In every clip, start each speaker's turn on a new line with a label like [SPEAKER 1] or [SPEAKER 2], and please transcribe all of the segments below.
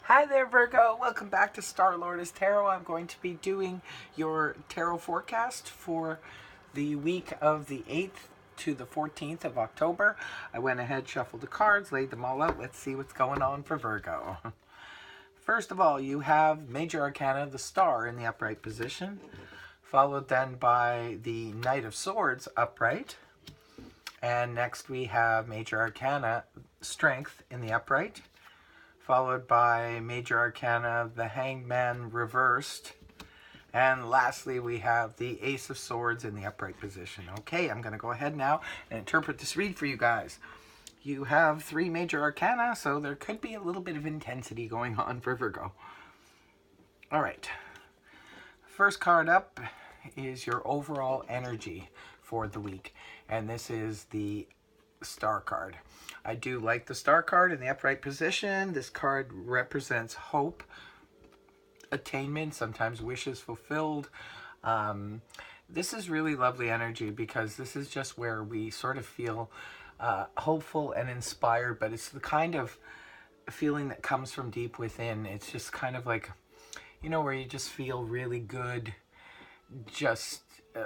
[SPEAKER 1] Hi there, Virgo. Welcome back to Star Lourdes Tarot. I'm going to be doing your tarot forecast for the week of the 8th to the 14th of October. I went ahead, shuffled the cards, laid them all out. Let's see what's going on for Virgo. First of all, you have Major Arcana, the Star, in the upright position, followed then by the Knight of Swords upright. And next we have Major Arcana, Strength, in the upright, followed by Major Arcana, the Hanged Man reversed. And lastly, we have the Ace of Swords in the upright position. Okay, I'm going to go ahead now and interpret this read for you guys. You have 3 Major Arcana, so there could be a little bit of intensity going on for Virgo. All right. First card up is your overall energy for the week. And this is the Star card. I do like the Star card in the upright position. This card represents hope, attainment, sometimes wishes fulfilled. This is really lovely energy because this is just where we sort of feel hopeful and inspired, but it's the kind of feeling that comes from deep within. It's just kind of like, you know, where you just feel really good just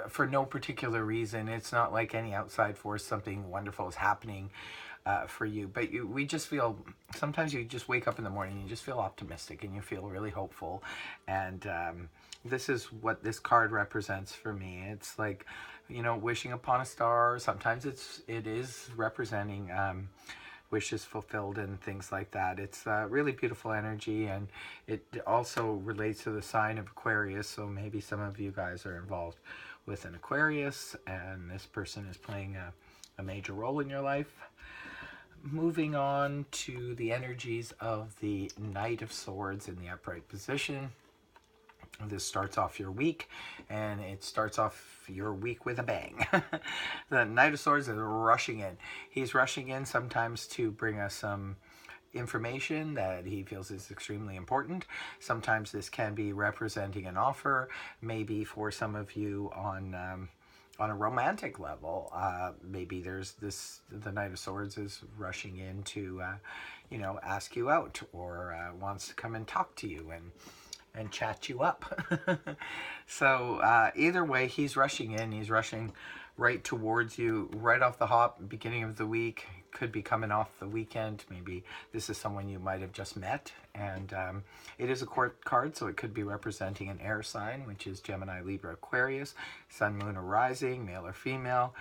[SPEAKER 1] for no particular reason. It's not like any outside force, something wonderful is happening for you, but we just feel, sometimes you just wake up in the morning and you just feel optimistic and you feel really hopeful. And this is what this card represents for me. It's like, you know, wishing upon a star. Sometimes it is representing wishes fulfilled and things like that. It's really beautiful energy, and it also relates to the sign of Aquarius, so maybe some of you guys are involved with an Aquarius and this person is playing a major role in your life. Moving on to the energies of the Knight of Swords in the upright position. This starts off your week, and it starts off your week with a bang. The Knight of Swords is rushing in. He's rushing in sometimes to bring us some information that he feels is extremely important. Sometimes this can be representing an offer, maybe for some of you on a romantic level. Maybe there's this, the Knight of Swords is rushing in to, you know, ask you out, or wants to come and talk to you and chat you up. So either way, he's rushing in. He's rushing right towards you, right off the hop, beginning of the week. Could be coming off the weekend. Maybe this is someone you might have just met. And it is a court card, so it could be representing an air sign, which is Gemini, Libra, Aquarius, Sun, Moon, or Rising, male or female.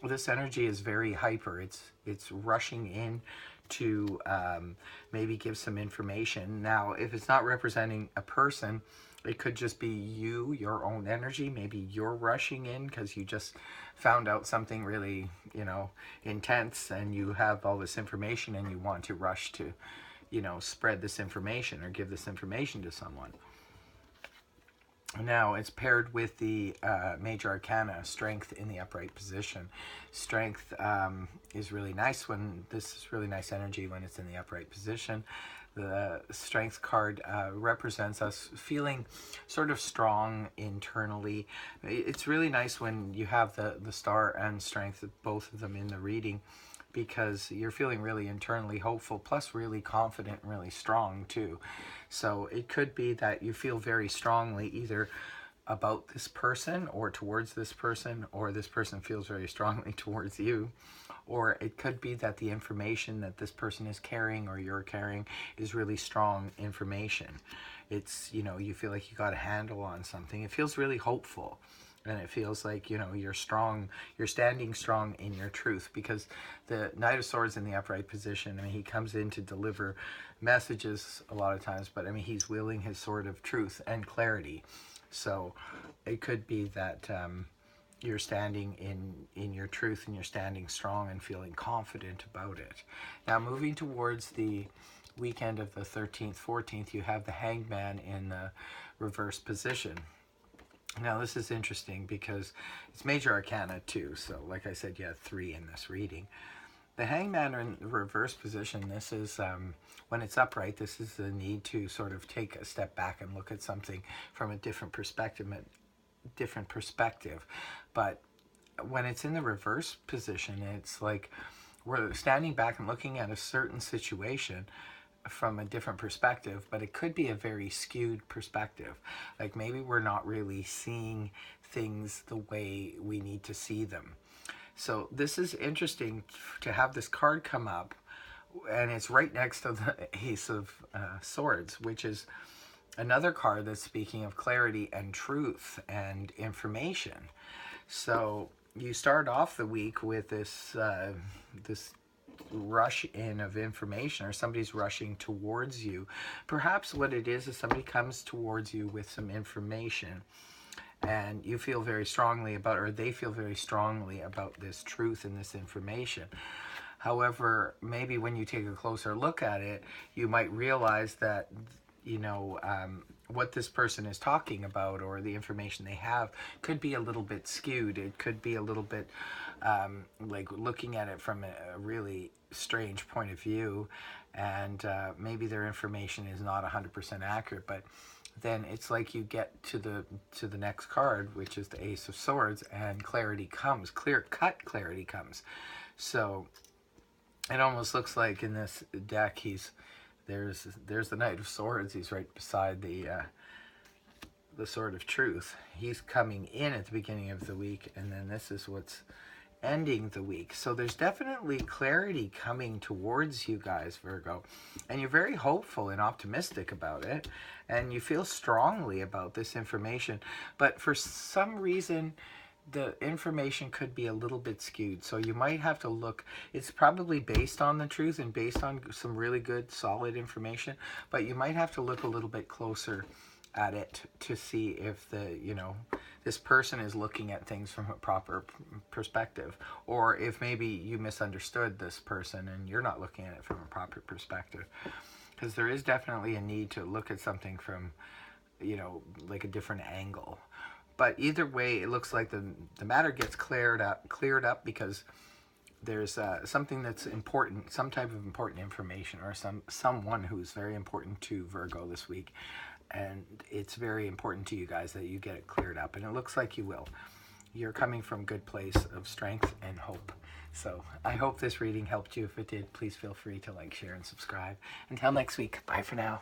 [SPEAKER 1] This energy is very hyper. It's rushing in to maybe give some information. Now, if it's not representing a person, it could just be you, your own energy. Maybe you're rushing in because you just found out something really, you know, intense, and you have all this information and you want to rush to, you know, spread this information or give this information to someone. Now, it's paired with the Major Arcana, Strength, in the upright position. Strength is really nice when, this is really nice energy when it's in the upright position. The Strength card represents us feeling sort of strong internally. It's really nice when you have the Star and Strength, both of them in the reading, because you're feeling really internally hopeful, plus really confident and really strong too. So it could be that you feel very strongly either about this person or towards this person, or this person feels very strongly towards you. Or it could be that the information that this person is carrying or you're carrying is really strong information. It's, you know, you feel like you got a handle on something. It feels really hopeful. And it feels like, you know, you're strong, you're standing strong in your truth, because the Knight of Swords in the upright position, I mean, he comes in to deliver messages a lot of times, but I mean, he's wielding his sword of truth and clarity. So it could be that you're standing in your truth, and you're standing strong and feeling confident about it. Now, moving towards the weekend of the 13th, 14th, you have the Hanged Man in the reverse position. Now, this is interesting because it's Major Arcana too. So like I said, you have 3 in this reading. The Hanged Man in the reverse position, this is, when it's upright, this is the need to sort of take a step back and look at something from a different perspective. But when it's in the reverse position, it's like we're standing back and looking at a certain situation from a different perspective, but it could be a very skewed perspective. Like maybe we're not really seeing things the way we need to see them. So this is interesting to have this card come up, and it's right next to the Ace of Swords, which is another card that's speaking of clarity and truth and information. So you start off the week with this rush in of information, or somebody's rushing towards you. Perhaps what it is somebody comes towards you with some information, and you feel very strongly about, or they feel very strongly about this truth and this information. However, maybe when you take a closer look at it, you might realize that, you know, what this person is talking about, or the information they have, could be a little bit skewed. It could be a little bit like looking at it from a really strange point of view, and maybe their information is not 100% accurate. But then it's like you get to the next card, which is the Ace of Swords, and clarity comes, clear-cut clarity comes. So it almost looks like in this deck there's the Knight of Swords. He's right beside the Sword of Truth. He's coming in at the beginning of the week, and then this is what's ending the week. So there's definitely clarity coming towards you guys, Virgo, and you're very hopeful and optimistic about it, and you feel strongly about this information. But for some reason, the information could be a little bit skewed. So you might have to look. It's probably based on the truth and based on some really good, solid information, but you might have to look a little bit closer at it to see if this person is looking at things from a proper perspective, or if maybe you misunderstood this person and you're not looking at it from a proper perspective. Because there is definitely a need to look at something from, like a different angle. But either way, it looks like the matter gets cleared up because there's something that's important, some type of important information, or someone who's very important to Virgo this week. And it's very important to you guys that you get it cleared up. And it looks like you will. You're coming from a good place of strength and hope. So I hope this reading helped you. If it did, please feel free to like, share, and subscribe. Until next week, bye for now.